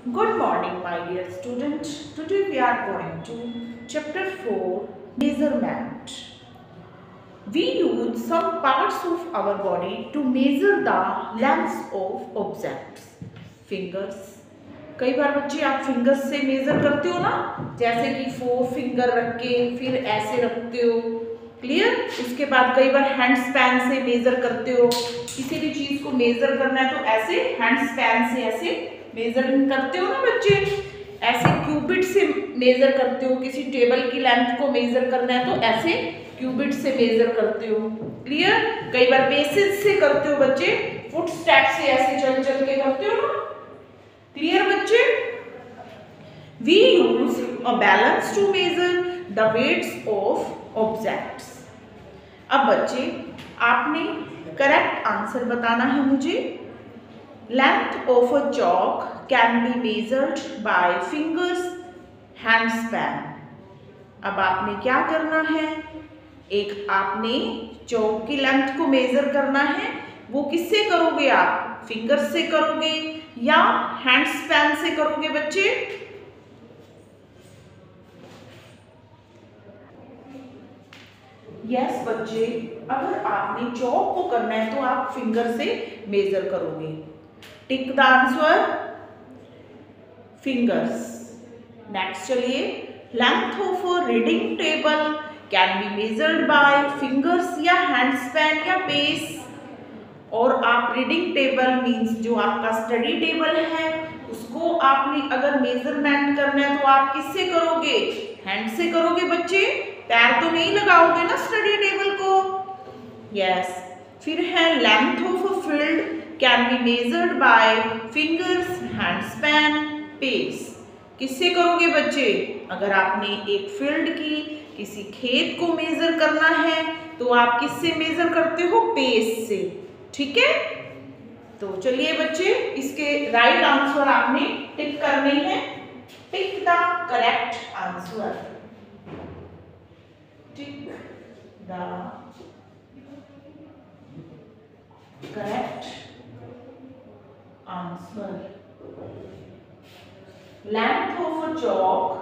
Good morning, my dear student. Today we are going to chapter 4 Measurement. We use some parts of our body to measure the length of objects. Fingers. कई बार बच्चे आप fingers से major करते हो ना, जैसे कि 4 finger रख के फिर ऐसे रखते हो, क्लियर। उसके बाद कई बार हैंड स्पैन से मेजर करते हो, किसी भी चीज को मेजर करना है तो ऐसे हैंड स्पैन से ऐसे मेजरिंग करते हो ना बच्चे, ऐसे क्यूबिट से मेजर करते हो। किसी टेबल की लेंथ को मेजर करना है तो ऐसे क्यूबिट से मेजर करते हो, क्लियर। कई बार पेसेज से करते हो बच्चे, फुट स्टेप से ऐसे चल चल के करते हो ना, क्लियर बच्चे। We use a balance to measure the weights of objects. अब बच्चे आपने करेक्ट आंसर बताना है मुझे। Length of a chalk can be measured by fingers, hand span. अब आपने क्या करना है, एक आपने चौक की लेंथ को मेजर करना है। वो किससे करोगे आप, फिंगर्स से करोगे या हैंड स्पैन से करोगे बच्चे? यस बच्चे, अगर आपने चौक को करना है तो आप फिंगर से मेजर करोगे। Tick the answer, fingers. Next चलिए, length of a reading table can be measured by fingers या हैंड स्पैन या पेस। और आप रीडिंग टेबल मींस जो आपका स्टडी टेबल है उसको आपने अगर मेजरमेंट करना है तो आप किससे करोगे, हैंड से करोगे बच्चे। पैर तो नहीं लगाओगे ना स्टडी टेबल को, यस। फिर है length of a field can be measured by fingers, hand span, pace. किससे करोगे बच्चे, अगर आपने एक फील्ड की किसी खेत को मेजर करना है तो आप किससे मेजर करते हो, पेस से, ठीक है। तो चलिए बच्चे, इसके राइट आंसर आपने टिक करने हैं। Tick the correct answer, tick the correct answer. Length of a chalk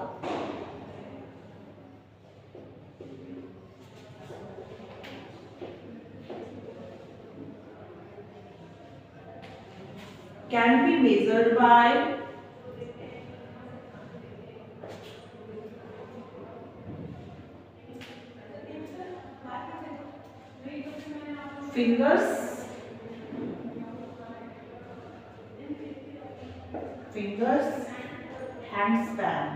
can be measured by fingers, hand span।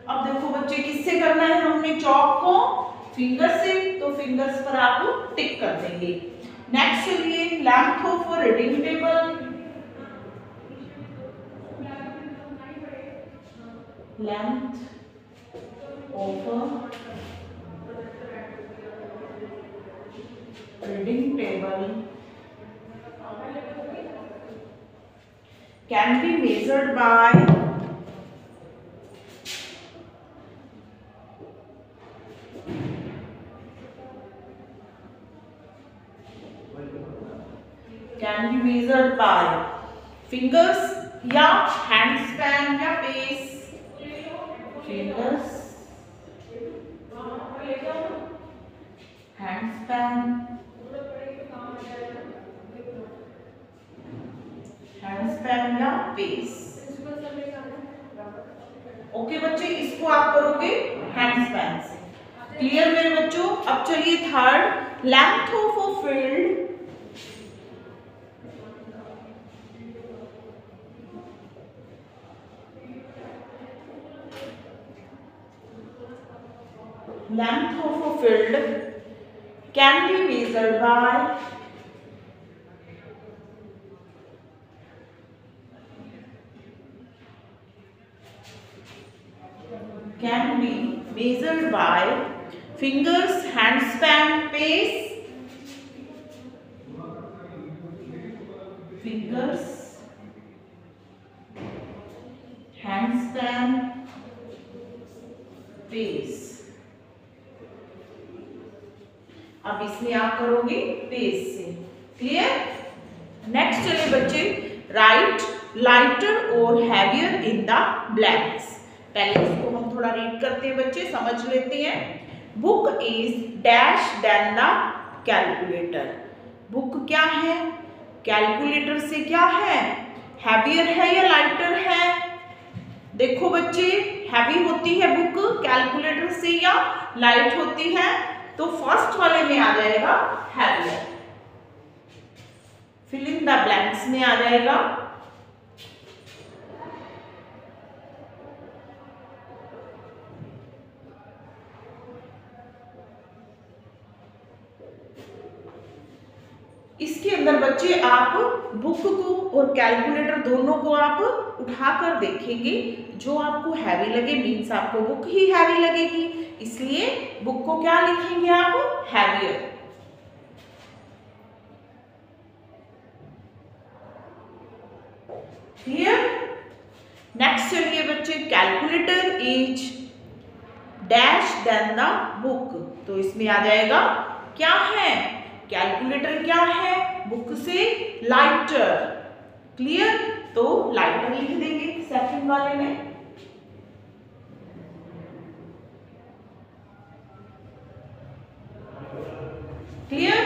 अब देखो बच्चे, किससे करना है हमने चॉक को, फिंगर से, तो फिंगर्स पर आप टिक कर देंगे। नेक्स्ट चलिए, length of a reading table, length of a reading table can be measured by fingers या हैंड स्पैन या pace. Fingers, hand span, hand span या पेस। ओके बच्चे, इसको आप करोगे हैंड स्पैन से, क्लियर मेरे बच्चों। अब चलिए third, length of a field length of a field can be measured by fingers, hand span, pace. Fingers, hand span, pace। अब इसमें आप करोगे पेस से, क्लियर। नेक्स्ट चलिए बच्चे, राइट लाइटर और हैवियर इन द ब्लैंक्स। पहले इसको हम थोड़ा रीड करते हैं बच्चे, समझ लेते हैं। Book is dash than the calculator. Book क्या है, कैलकुलेटर से क्या है, हैवियर है या लाइटर है। देखो बच्चे, हैवी होती है बुक कैलकुलेटर से या लाइट होती है, तो फर्स्ट वाले में आ जाएगा heavier, fill in the blanks में आ जाएगा इसके अंदर बच्चे आप बुक को और कैलकुलेटर दोनों को आप उठाकर देखेंगे, जो आपको हैवी लगे मीन्स आपको बुक ही हैवी लगेगी, इसलिए बुक को क्या लिखेंगे आप, हैवियर। क्लियर। नेक्स्ट चलिए बच्चे, calculator is dash than the book, तो इसमें आ जाएगा क्या है, कैलकुलेटर क्या है, बुक से लाइटर। क्लियर, तो लाइटर लिख देंगे सेकंड वाले में। क्लियर।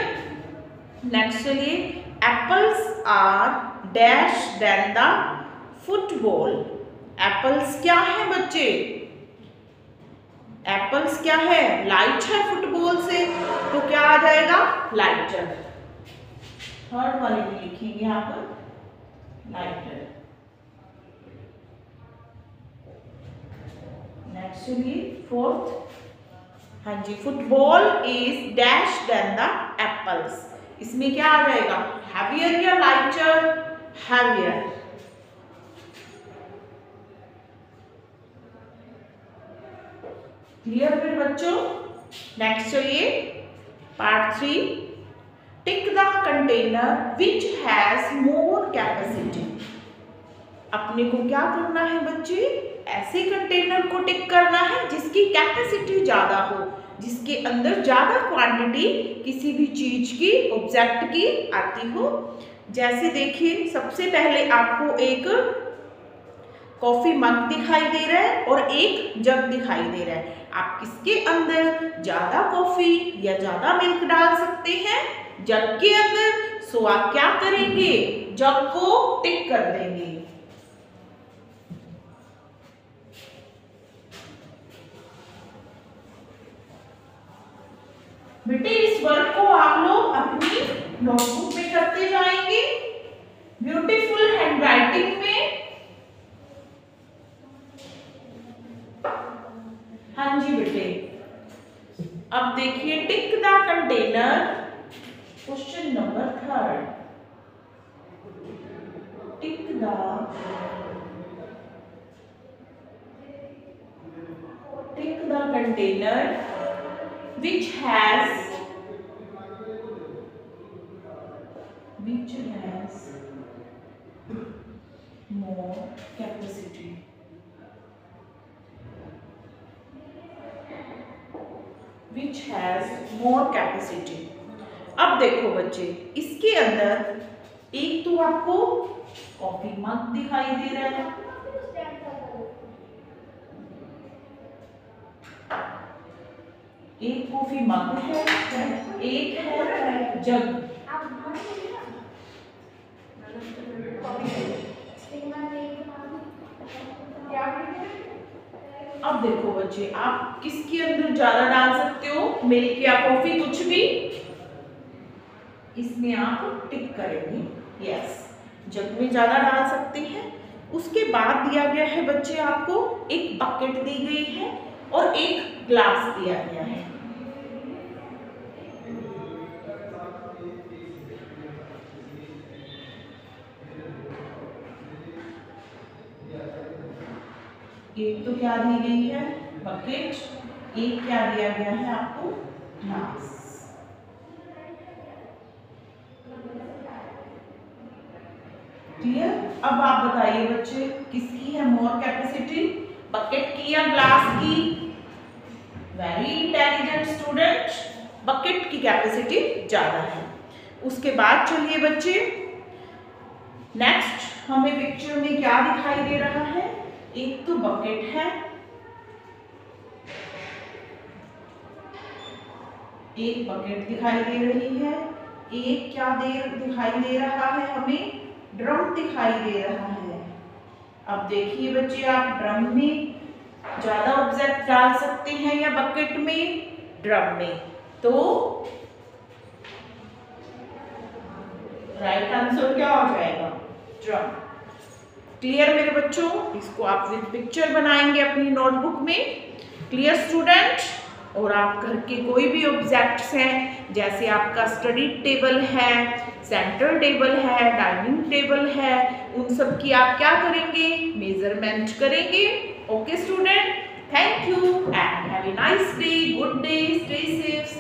नेक्स्ट चलिए, apples are dash than the football. Apples क्या है बच्चे, एप्पल्स क्या है, लाइट है फुटबॉल से, तो क्या आ जाएगा, लाइटर। थर्ड वाले में लिखेंगे यहाँ पर लाइटर। नेक्स्ट चलिए फोर्थ, हाँ जी, football is dash than the apples. इसमें क्या आ जाएगा, हैवियर या लाइटर, हैवियर। क्लियर फिर बच्चों। नेक्स्ट चलिए part 3, tick the container which has more capacity. अपने को क्या करना है बच्चे, ऐसे कंटेनर को टिक करना है जिसकी कैपेसिटी ज्यादा हो, जिसके अंदर ज्यादा क्वांटिटी किसी भी चीज की, ऑब्जेक्ट की आती हो। जैसे देखिए, सबसे पहले आपको एक कॉफी मग दिखाई दे रहा है और एक जग दिखाई दे रहा है। आप किसके अंदर ज्यादा कॉफी या ज्यादा मिल्क डाल सकते हैं, जग के अंदर। सो आप क्या करेंगे, जग को टिक कर देंगे। बेटे इस वर्क को आप लोग अपनी नोटबुक में करते जाएंगे, ब्यूटीफुल हैंडराइटिंग में। हाँ जी बेटे, अब देखिए, tick the container, question number 3, tick the container which has more capacity। which has more capacity। अब देखो बच्चे, इसके अंदर एक तो आपको कॉफी मग दिखाई दे रहा है, एक कॉफी मग है, एक है जग। अब देखो बच्चे, आप किसके अंदर ज्यादा डाल सकते हो, मिल्क या कॉफी, कुछ भी, इसमें आप टिक करेंगे। यस, जग में ज्यादा डाल सकते हैं। उसके बाद दिया गया है बच्चे, आपको एक बकेट दी गई है और एक ग्लास दिया गया है। एक तो क्या दी गई है, बकेट, एक क्या दिया गया है आपको, ग्लास। क्लियर। अब आप बताइए बच्चे, किसकी है मोर कैपेसिटी, बकेट की या ग्लास की। वेरी इंटेलिजेंट स्टूडेंट, बकेट की कैपेसिटी ज्यादा है। उसके बाद चलिए बच्चे, नेक्स्ट हमें पिक्चर में क्या दिखाई दे रहा है? एक तो बकेट है, एक बकेट दिखाई दे रही है, एक क्या दिखाई दे रहा है हमें? ड्रम दिखाई दे रहा है। अब देखिए बच्चे, आप ड्रम में ज्यादा ऑब्जेक्ट डाल सकते हैं या बकेट में? ड्रम में। तो राइट आंसर क्या हो जाएगा? ड्रम। क्लियर मेरे बच्चों? इसको आप विद पिक्चर बनाएंगे अपनी नोटबुक में। Clear student? और आप घर के कोई भी ऑब्जेक्ट्स हैं, जैसे आपका स्टडी टेबल है, सेंटर टेबल है, डाइनिंग टेबल है, उन सब की आप क्या करेंगे? मेजरमेंट करेंगे। Okay student, thank you and have a nice day, good day, stay safe.